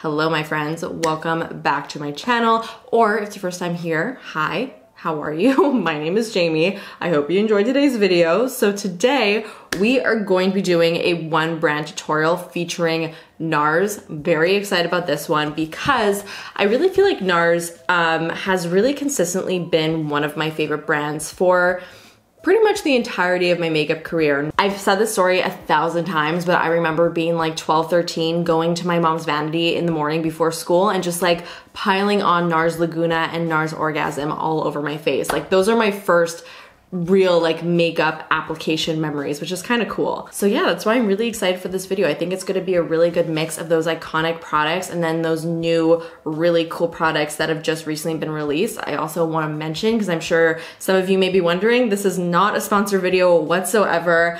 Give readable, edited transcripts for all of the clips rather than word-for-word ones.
Hello my friends, welcome back to my channel, or if it's your first time here, hi, how are you? My name is Jamie. I hope you enjoyed today's video. So today we are going to be doing a one brand tutorial featuring NARS. Very excited about this one because I really feel like NARS has really consistently been one of my favorite brands for pretty much the entirety of my makeup career. I've said this story 1,000 times, but I remember being like 12, 13, going to my mom's vanity in the morning before school and just like piling on NARS Laguna and NARS Orgasm all over my face. Like those are my first real like makeup application memories, which is kind of cool. So yeah, that's why I'm really excited for this video. I think it's going to be a really good mix of those iconic products and then those new really cool products that have just recently been released. I also want to mention, because I'm sure some of you may be wondering, this is not a sponsored video whatsoever.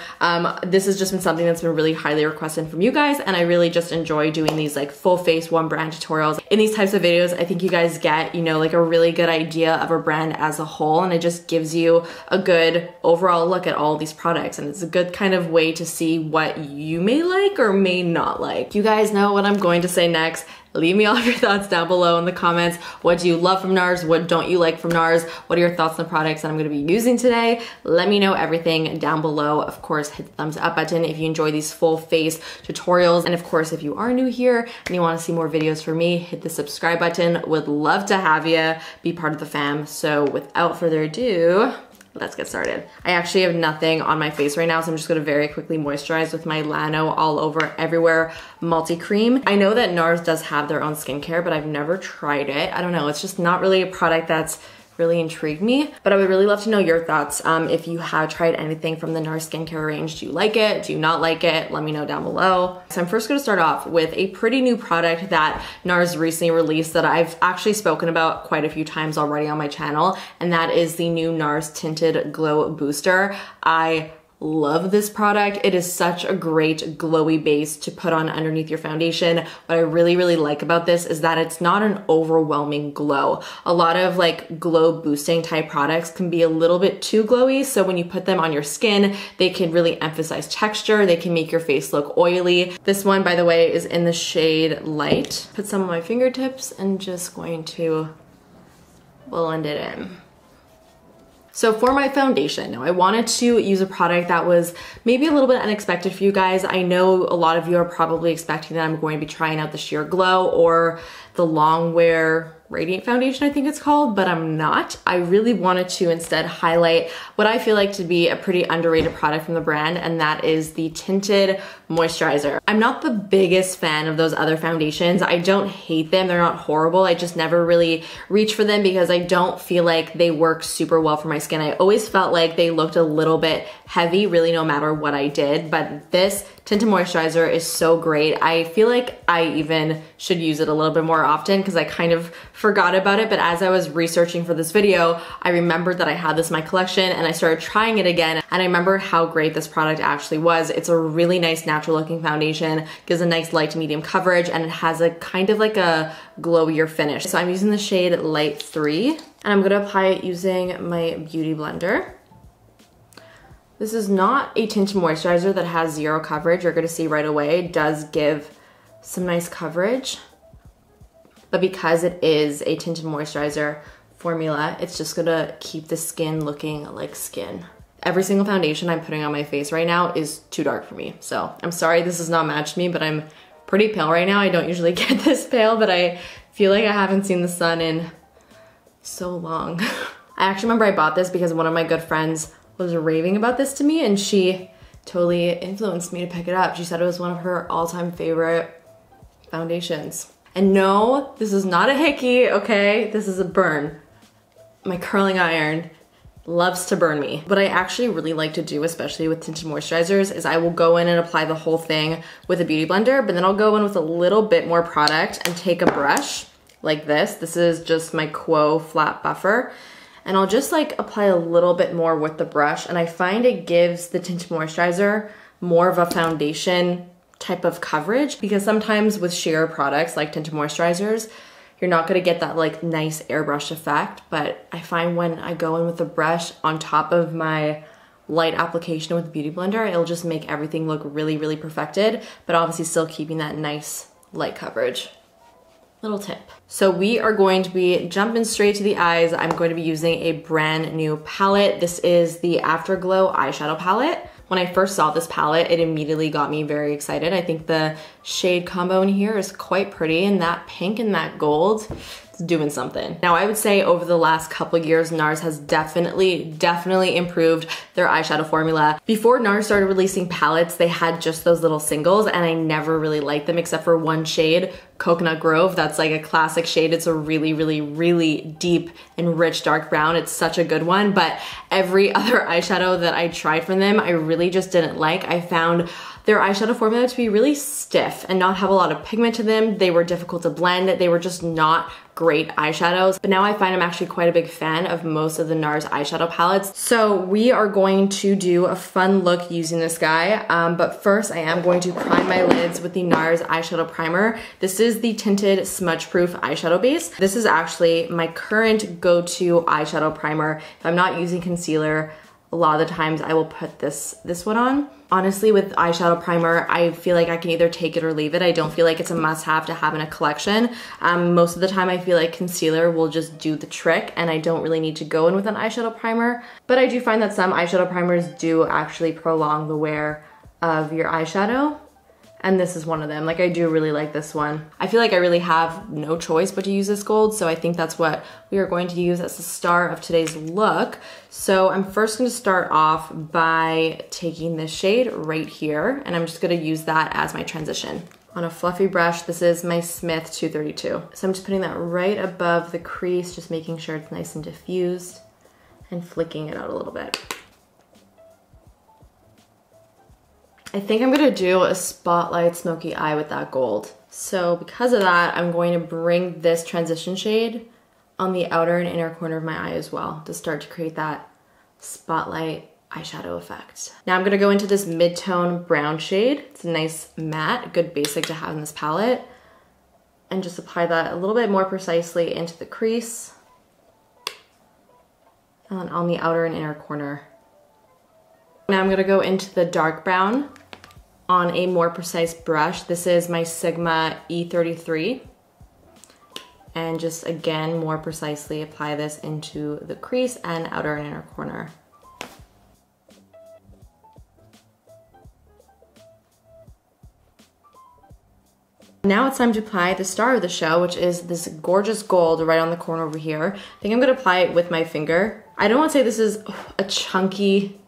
This has just been something that's been really highly requested from you guys, and I really just enjoy doing these like full face one brand tutorials. In these types of videos, I think you guys get, you know, like a really good idea of a brand as a whole, and it just gives you a good overall look at all these products, and it's a good kind of way to see what you may like or may not like. You guys know what I'm going to say next. Leave me all of your thoughts down below in the comments. What do you love from NARS? What don't you like from NARS? What are your thoughts on the products that I'm going to be using today? Let me know everything down below. Of course, hit the thumbs up button if you enjoy these full face tutorials. And of course, if you are new here and you want to see more videos from me, hit the subscribe button. Would love to have you be part of the fam. So without further ado, let's get started. I actually have nothing on my face right now, so I'm just gonna very quickly moisturize with my Lano All Over Everywhere multi-cream. I know that NARS does have their own skincare, but I've never tried it. I don't know, it's just not really a product that's really intrigued me, but I would really love to know your thoughts. If you have tried anything from the NARS skincare range, do you like it? Do you not like it? Let me know down below. So I'm first gonna start off with a pretty new product that NARS recently released that I've actually spoken about quite a few times already on my channel, and that is the new NARS Tinted Glow Booster. I love this product. It is such a great glowy base to put on underneath your foundation. What I really like about this is that it's not an overwhelming glow. A lot of like glow boosting type products can be a little bit too glowy, so when you put them on your skin, they can really emphasize texture. They can make your face look oily. This one, by the way, is in the shade Light. Put some on my fingertips and just going to blend it in. So for my foundation, now I wanted to use a product that was maybe a little bit unexpected for you guys. I know a lot of you are probably expecting that I'm going to be trying out the Sheer Glow or the Longwear Radiant Foundation, I think it's called, but I'm not. I really wanted to instead highlight what I feel like to be a pretty underrated product from the brand, and that is the Tinted Moisturizer. I'm not the biggest fan of those other foundations. I don't hate them, they're not horrible. I just never really reach for them because I don't feel like they work super well for my skin. I always felt like they looked a little bit heavy, really no matter what I did, but this Tinted Moisturizer is so great. I feel like I even should use it a little bit more often because I kind of forgot about it, but as I was researching for this video, I remembered that I had this in my collection and I started trying it again, and I remember how great this product actually was. It's a really nice natural looking foundation, gives a nice light to medium coverage, and it has a kind of like a glowier finish. So I'm using the shade Light 3, and I'm gonna apply it using my beauty blender. This is not a tinted moisturizer that has zero coverage. You're gonna see right away, it does give some nice coverage. But because it is a tinted moisturizer formula, it's just gonna keep the skin looking like skin. Every single foundation I'm putting on my face right now is too dark for me. So I'm sorry this is not matched me, but I'm pretty pale right now. I don't usually get this pale, but I feel like I haven't seen the sun in so long. I actually remember I bought this because one of my good friends was raving about this to me, and she totally influenced me to pick it up. She said it was one of her all-time favorite foundations. And no, this is not a hickey, okay? This is a burn. My curling iron loves to burn me. What I actually really like to do, especially with tinted moisturizers, is I will go in and apply the whole thing with a beauty blender, but then I'll go in with a little bit more product and take a brush like this. This is just my Quo Flat Buffer. And I'll just like apply a little bit more with the brush, and I find it gives the tinted moisturizer more of a foundation type of coverage, because sometimes with sheer products like tinted moisturizers, you're not gonna get that like nice airbrush effect, but I find when I go in with a brush on top of my light application with the Beauty Blender, it'll just make everything look really perfected, but obviously still keeping that nice light coverage. little tip. So we are going to be jumping straight to the eyes. I'm going to be using a brand new palette. This is the Afterglow eyeshadow palette. When I first saw this palette, it immediately got me very excited. I think the shade combo in here is quite pretty, and that pink and that gold, it's doing something. Now I would say over the last couple years, NARS has definitely improved their eyeshadow formula. Before NARS started releasing palettes, they had just those little singles, and I never really liked them except for one shade, Coconut Grove. That's like a classic shade. It's a really deep and rich dark brown. It's such a good one, but every other eyeshadow that I tried from them, I really just didn't like. I found their eyeshadow formula to be really stiff and not have a lot of pigment to them. They were difficult to blend. They were just not great eyeshadows. But now I find I'm actually quite a big fan of most of the NARS eyeshadow palettes. So we are going to do a fun look using this guy. But first I am going to prime my lids with the NARS eyeshadow primer. This is the tinted smudge proof eyeshadow base. This is actually my current go-to eyeshadow primer. If I'm not using concealer, a lot of the times I will put this one on. Honestly, with eyeshadow primer, I feel like I can either take it or leave it. I don't feel like it's a must-have to have in a collection. Most of the time I feel like concealer will just do the trick and I don't really need to go in with an eyeshadow primer. But I do find that some eyeshadow primers do actually prolong the wear of your eyeshadow. And this is one of them. Like, I do really like this one. I feel like I really have no choice but to use this gold, so I think that's what we are going to use as the star of today's look. So I'm first going to start off by taking this shade right here, and I'm just going to use that as my transition. On a fluffy brush, this is my Smith 232. So I'm just putting that right above the crease, just making sure it's nice and diffused, and flicking it out a little bit. I think I'm gonna do a spotlight smoky eye with that gold. So because of that, I'm going to bring this transition shade on the outer and inner corner of my eye as well to start to create that spotlight eyeshadow effect. Now I'm gonna go into this mid-tone brown shade. It's a nice matte, good basic to have in this palette. And just apply that a little bit more precisely into the crease. And then on the outer and inner corner. Now I'm gonna go into the dark brown on a more precise brush. This is my Sigma E33. And just again, more precisely apply this into the crease and outer and inner corner. Now it's time to apply the star of the show, which is this gorgeous gold right on the corner over here. I think I'm gonna apply it with my finger. I don't wanna say this is a chunky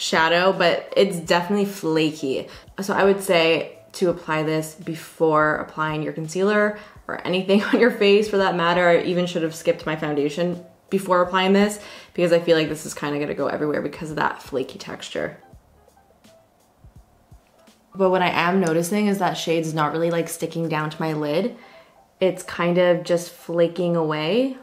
shadow, but it's definitely flaky. So I would say to apply this before applying your concealer or anything on your face for that matter. I even should have skipped my foundation before applying this because I feel like this is kind of gonna go everywhere because of that flaky texture. But what I am noticing is that shade's not really like sticking down to my lid. It's kind of just flaking away.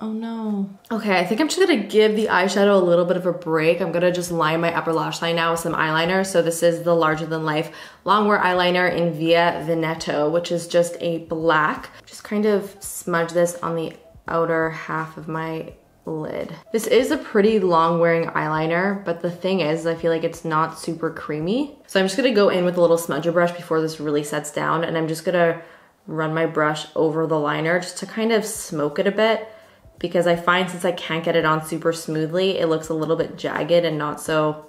Oh no. Okay, I think I'm just gonna give the eyeshadow a little bit of a break. I'm gonna just line my upper lash line now with some eyeliner. So this is the Larger Than Life Longwear Eyeliner in Via Veneto, which is just a black. Just kind of smudge this on the outer half of my lid. This is a pretty long wearing eyeliner, but the thing is, I feel like it's not super creamy. So I'm just gonna go in with a little smudger brush before this really sets down, and I'm just gonna run my brush over the liner just to kind of smoke it a bit, because I find since I can't get it on super smoothly, it looks a little bit jagged and not so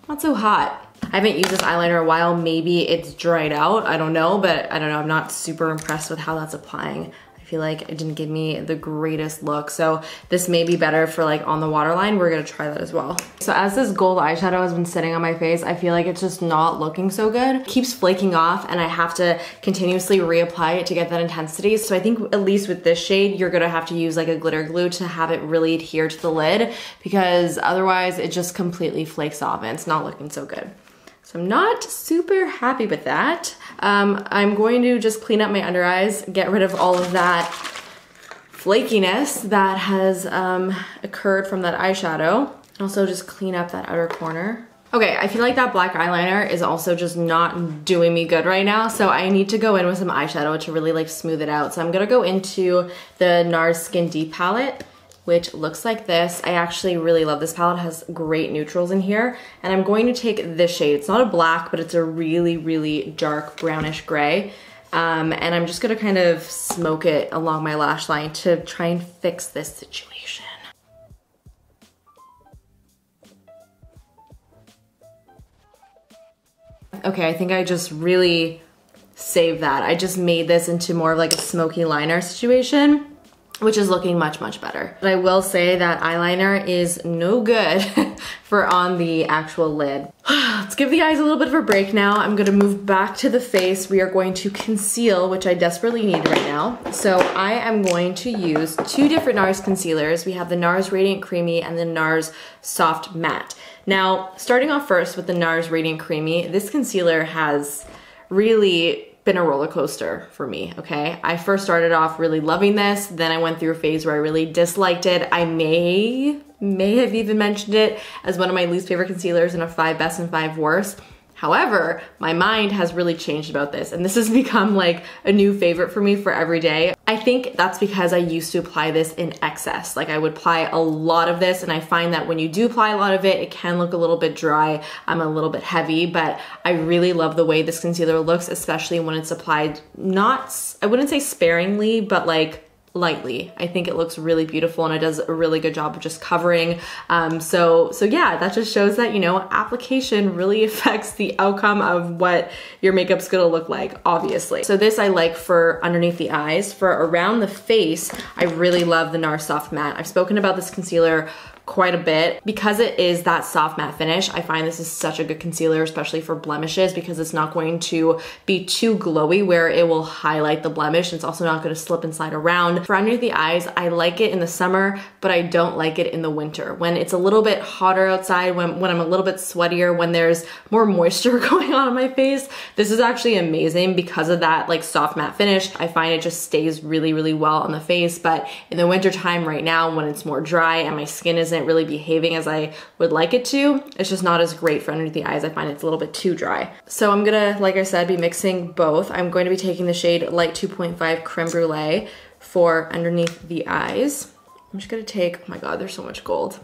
hot. I haven't used this eyeliner in a while. Maybe it's dried out, I don't know, but I don't know, I'm not super impressed with how that's applying. I feel like it didn't give me the greatest look. So this may be better for like on the waterline. We're gonna try that as well. So as this gold eyeshadow has been sitting on my face, I feel like it's just not looking so good. It keeps flaking off and I have to continuously reapply it to get that intensity. So I think at least with this shade, you're gonna have to use like a glitter glue to have it really adhere to the lid, because otherwise it just completely flakes off and it's not looking so good. So I'm not super happy with that. I'm going to just clean up my under eyes, get rid of all of that flakiness that has occurred from that eyeshadow. Also just clean up that outer corner. Okay, I feel like that black eyeliner is also just not doing me good right now, so I need to go in with some eyeshadow to really like smooth it out. So I'm gonna go into the NARS Skin Deep palette, which looks like this. I actually really love this palette. It has great neutrals in here. And I'm going to take this shade. It's not a black, but it's a really, really dark brownish gray. And I'm just gonna kind of smoke it along my lash line to try and fix this situation. Okay, I think I just really saved that. I just made this into more of like a smoky liner situation, which is looking much, much better. But I will say that eyeliner is no good for on the actual lid. Let's give the eyes a little bit of a break now. I'm gonna move back to the face. We are going to conceal, which I desperately need right now. So I am going to use two different NARS concealers. We have the NARS Radiant Creamy and the NARS Soft Matte. Now, starting off first with the NARS Radiant Creamy, this concealer has really been a roller coaster for me, okay? I first started off really loving this, then I went through a phase where I really disliked it. I may have even mentioned it as one of my least favorite concealers in a 5 best and 5 worst. However, my mind has really changed about this, and this has become like a new favorite for me for every day. I think that's because I used to apply this in excess. Like I would apply a lot of this, and I find that when you do apply a lot of it, it can look a little bit dry. I'm a little bit heavy, but I really love the way this concealer looks, especially when it's applied not, I wouldn't say sparingly, but like lightly. I think it looks really beautiful and it does a really good job of just covering. So yeah, that just shows that, you know, application really affects the outcome of what your makeup's gonna look like, obviously. So this I like for underneath the eyes. For around the face, I really love the NARS Soft Matte. I've spoken about this concealer quite a bit. Because it is that soft matte finish, I find this is such a good concealer, especially for blemishes, because it's not going to be too glowy where it will highlight the blemish. It's also not going to slip and slide around. For underneath the eyes, I like it in the summer, but I don't like it in the winter. When it's a little bit hotter outside, when I'm a little bit sweatier, when there's more moisture going on my face, this is actually amazing because of that like soft matte finish. I find it just stays really, really well on the face. But in the winter time right now, when it's more dry and my skin isn't really behaving as I would like it to, it's just not as great for underneath the eyes. I find it's a little bit too dry. So I'm gonna, like I said, be mixing both. I'm going to be taking the shade Light 2.5 Creme Brulee for underneath the eyes. I'm just gonna take, oh my God, there's so much gold.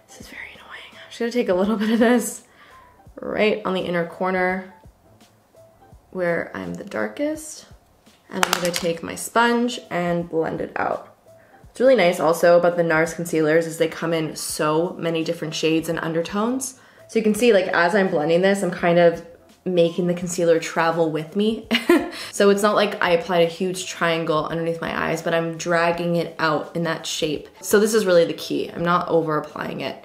This is very annoying. I'm just gonna take a little bit of this right on the inner corner where I'm the darkest. And I'm gonna take my sponge and blend it out. What's really nice also about the NARS concealers is they come in so many different shades and undertones. So you can see, like, as I'm blending this, I'm kind of making the concealer travel with me. So it's not like I applied a huge triangle underneath my eyes, but I'm dragging it out in that shape. So this is really the key. I'm not over applying it,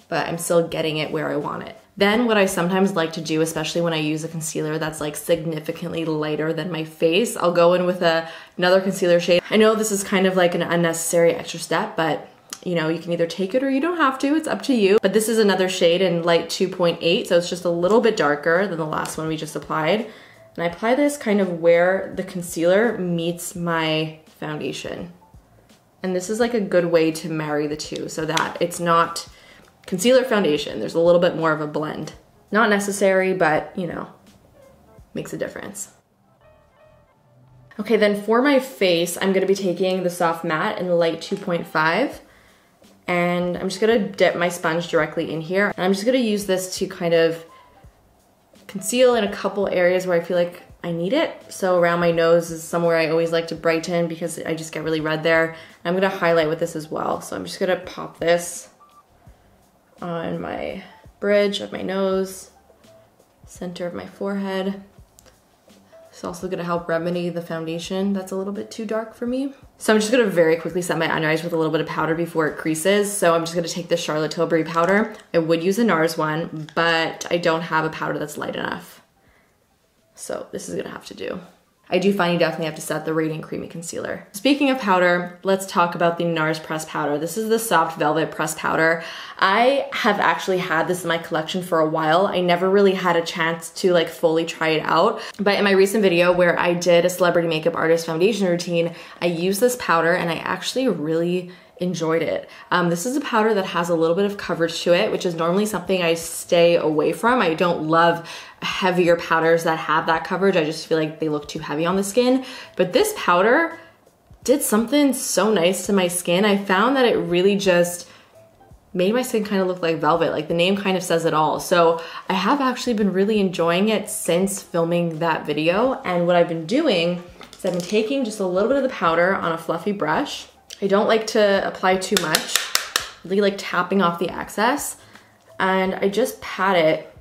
but I'm still getting it where I want it. Then what I sometimes like to do, especially when I use a concealer that's like significantly lighter than my face, I'll go in with another concealer shade. I know this is kind of like an unnecessary extra step, but you know, you can either take it or you don't have to, it's up to you. But this is another shade in Light 2.8, so it's just a little bit darker than the last one we just applied. And I apply this kind of where the concealer meets my foundation. And this is like a good way to marry the two so that it's not concealer foundation. There's a little bit more of a blend. Not necessary, but you know, makes a difference. Okay, then for my face, I'm gonna be taking the Soft Matte in Light 2.5. And I'm just gonna dip my sponge directly in here. And I'm just gonna use this to kind of conceal in a couple areas where I feel like I need it. So around my nose is somewhere I always like to brighten because I just get really red there. And I'm gonna highlight with this as well. So I'm just gonna pop this on my bridge of my nose, center of my forehead. It's also gonna help remedy the foundation that's a little bit too dark for me. So I'm just gonna very quickly set my under eyes with a little bit of powder before it creases. So I'm just gonna take the Charlotte Tilbury powder. I would use a NARS one, but I don't have a powder that's light enough. So this is gonna have to do. I do find you definitely have to set the Radiant Creamy Concealer. Speaking of powder, let's talk about the NARS pressed powder. This is the Soft Velvet pressed powder. I have actually had this in my collection for a while. I never really had a chance to like fully try it out. But in my recent video where I did a celebrity makeup artist foundation routine, I used this powder and I actually really enjoyed it. This is a powder that has a little bit of coverage to it, which is normally something I stay away from. I don't love heavier powders that have that coverage. I just feel like they look too heavy on the skin. But this powder did something so nice to my skin. I found that it really just made my skin kind of look like velvet. Like the name kind of says it all. So I have actually been really enjoying it since filming that video. And what I've been doing is I've been taking just a little bit of the powder on a fluffy brush. I don't like to apply too much, really like tapping off the excess. And I just pat it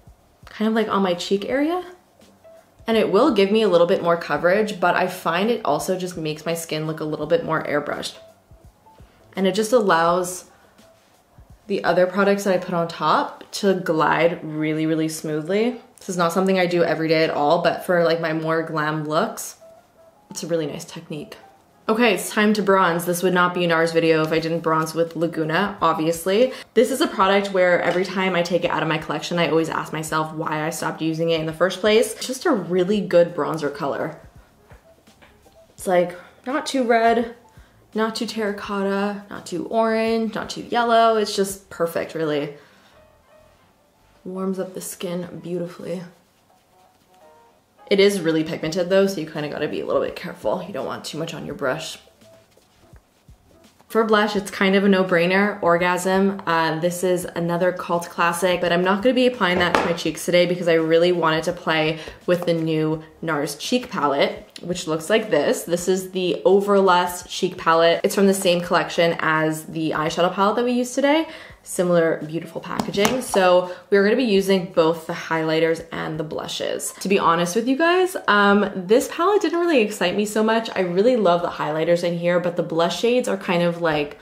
kind of like on my cheek area. And it will give me a little bit more coverage, but I find it also just makes my skin look a little bit more airbrushed. And it just allows the other products that I put on top to glide really, really smoothly. This is not something I do every day at all, but for like my more glam looks, it's a really nice technique. Okay, it's time to bronze. This would not be a NARS video if I didn't bronze with Laguna, obviously. This is a product where every time I take it out of my collection, I always ask myself why I stopped using it in the first place. It's just a really good bronzer color. It's like not too red, not too terracotta, not too orange, not too yellow. It's just perfect, really. Warms up the skin beautifully. It is really pigmented though, so you kind of got to be a little bit careful. You don't want too much on your brush. For blush, it's kind of a no-brainer, Orgasm. This is another cult classic, but I'm not going to be applying that to my cheeks today because I really wanted to play with the new NARS cheek palette, which looks like this. This is the Overlust cheek palette. It's from the same collection as the eyeshadow palette that we used today. Similar beautiful packaging. So we're going to be using both the highlighters and the blushes. To be honest with you guys, this palette didn't really excite me so much. I really love the highlighters in here, but the blush shades are kind of like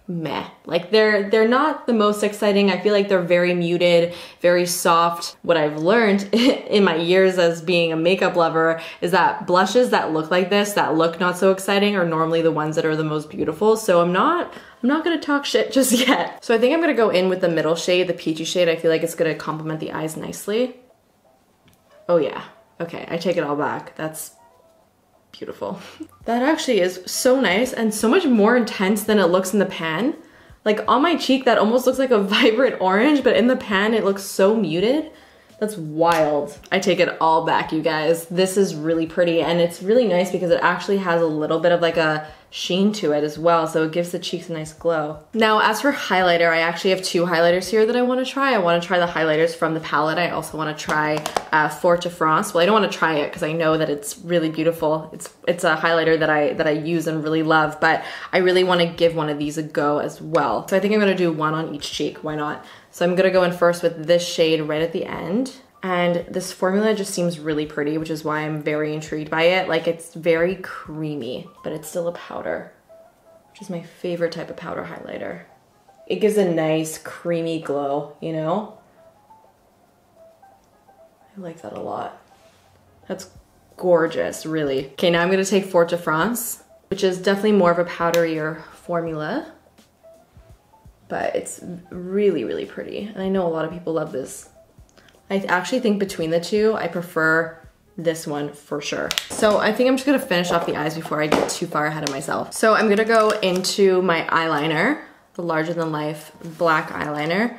meh. Like they're not the most exciting. I feel like they're very muted, very soft. What I've learned in my years as being a makeup lover is that blushes that look like this, that look not so exciting, are normally the ones that are the most beautiful. So I'm not gonna talk shit just yet. So I think I'm gonna go in with the middle shade, the peachy shade. I feel like it's gonna complement the eyes nicely. Oh yeah, okay, I take it all back. That's beautiful. That actually is so nice and so much more intense than it looks in the pan. Like on my cheek, that almost looks like a vibrant orange, but in the pan, it looks so muted. That's wild. I take it all back, you guys. This is really pretty and it's really nice because it actually has a little bit of like a sheen to it as well, so it gives the cheeks a nice glow. Now, as for highlighter, I actually have two highlighters here that I want to try. I want to try the highlighters from the palette. I also want to try Fort de France. Well, I don't want to try it because I know that it's really beautiful. It's a highlighter that I use and really love, but I really want to give one of these a go as well. So I think I'm going to do one on each cheek. Why not? So I'm going to go in first with this shade right at the end. And this formula just seems really pretty, which is why I'm very intrigued by it. Like it's very creamy, but it's still a powder, which is my favorite type of powder highlighter. It gives a nice creamy glow, you know? I like that a lot. That's gorgeous, really. Okay, now I'm gonna take Fort de France, which is definitely more of a powderier formula, but it's really, really pretty. And I know a lot of people love this. I actually think between the two, I prefer this one for sure. So I think I'm just gonna finish off the eyes before I get too far ahead of myself. So I'm gonna go into my eyeliner, the larger than life black eyeliner,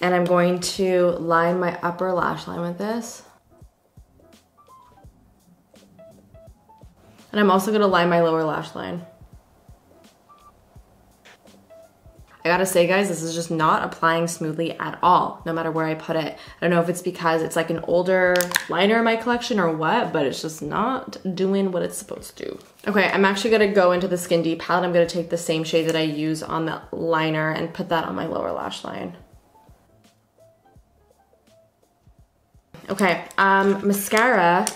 and I'm going to line my upper lash line with this. And I'm also gonna line my lower lash line. I gotta say guys, this is just not applying smoothly at all, no matter where I put it. I don't know if it's because it's like an older liner in my collection or what, but it's just not doing what it's supposed to do. Okay, I'm actually gonna go into the Skin Deep palette. I'm gonna take the same shade that I use on the liner and put that on my lower lash line. Okay, mascara.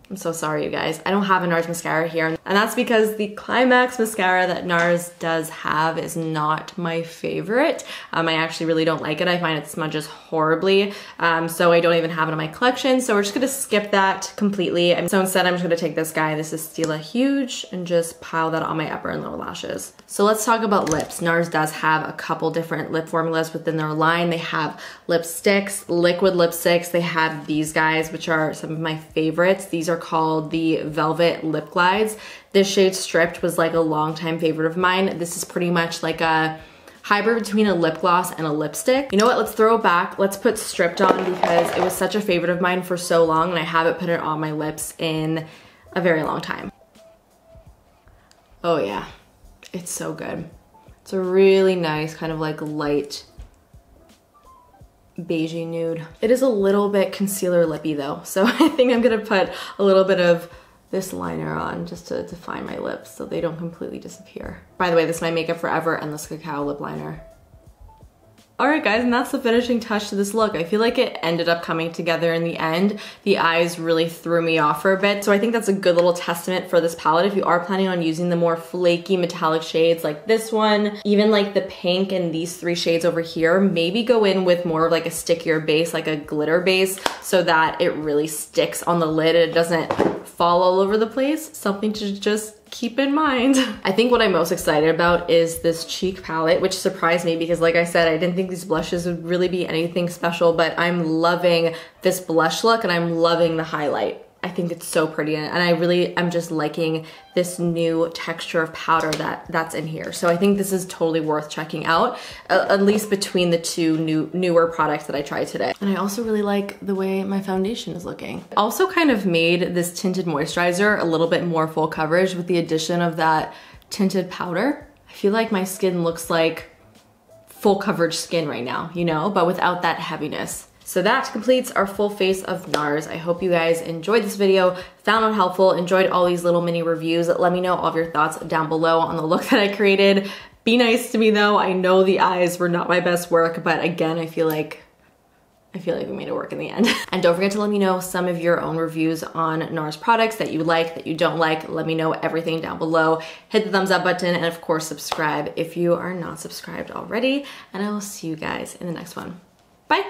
I'm so sorry, you guys. I don't have a NARS mascara here. And that's because the Climax mascara that NARS does have is not my favorite. I actually really don't like it. I find it smudges horribly. So I don't even have it in my collection. So we're just gonna skip that completely. So instead, I'm just gonna take this guy. This is Stila Huge and just pile that on my upper and lower lashes. So let's talk about lips. NARS does have a couple different lip formulas within their line. They have lipsticks, liquid lipsticks. They have these guys, which are some of my favorites. These are called the Velvet Lip Glides. This shade Stripped was like a longtime favorite of mine. This is pretty much like a hybrid between a lip gloss and a lipstick. You know what, let's throw it back. Let's put Stripped on because it was such a favorite of mine for so long and I haven't put it on my lips in a very long time. Oh yeah, it's so good. It's It's a really nice kind of like light beigey nude. It is a little bit concealer lippy though, so I think I'm gonna put a little bit of this liner on just to define my lips so they don't completely disappear. By the way, this is my Makeup Forever Endless Cacao lip liner. Alright guys, and that's the finishing touch to this look. I feel like it ended up coming together in the end. The eyes really threw me off for a bit, so I think that's a good little testament for this palette. If you are planning on using the more flaky metallic shades like this one, even like the pink and these 3 shades over here, maybe go in with more of like a stickier base, like a glitter base, so that it really sticks on the lid and it doesn't fall all over the place. Something to just keep in mind. I think what I'm most excited about is this cheek palette, which surprised me because like I said, I didn't think these blushes would really be anything special, but I'm loving this blush look and I'm loving the highlight. I think it's so pretty and I really am just liking this new texture of powder that's in here. So I think this is totally worth checking out, at least between the two newer products that I tried today. And I also really like the way my foundation is looking. I also kind of made this tinted moisturizer a little bit more full coverage with the addition of that tinted powder. I feel like my skin looks like full coverage skin right now, you know, but without that heaviness. So that completes our full face of NARS. I hope you guys enjoyed this video, found it helpful, enjoyed all these little mini reviews. Let me know all of your thoughts down below on the look that I created. Be nice to me though. I know the eyes were not my best work, but again, I feel like we made it work in the end. And don't forget to let me know some of your own reviews on NARS products that you like, that you don't like. Let me know everything down below. Hit the thumbs up button and of course subscribe if you are not subscribed already. And I will see you guys in the next one. Bye.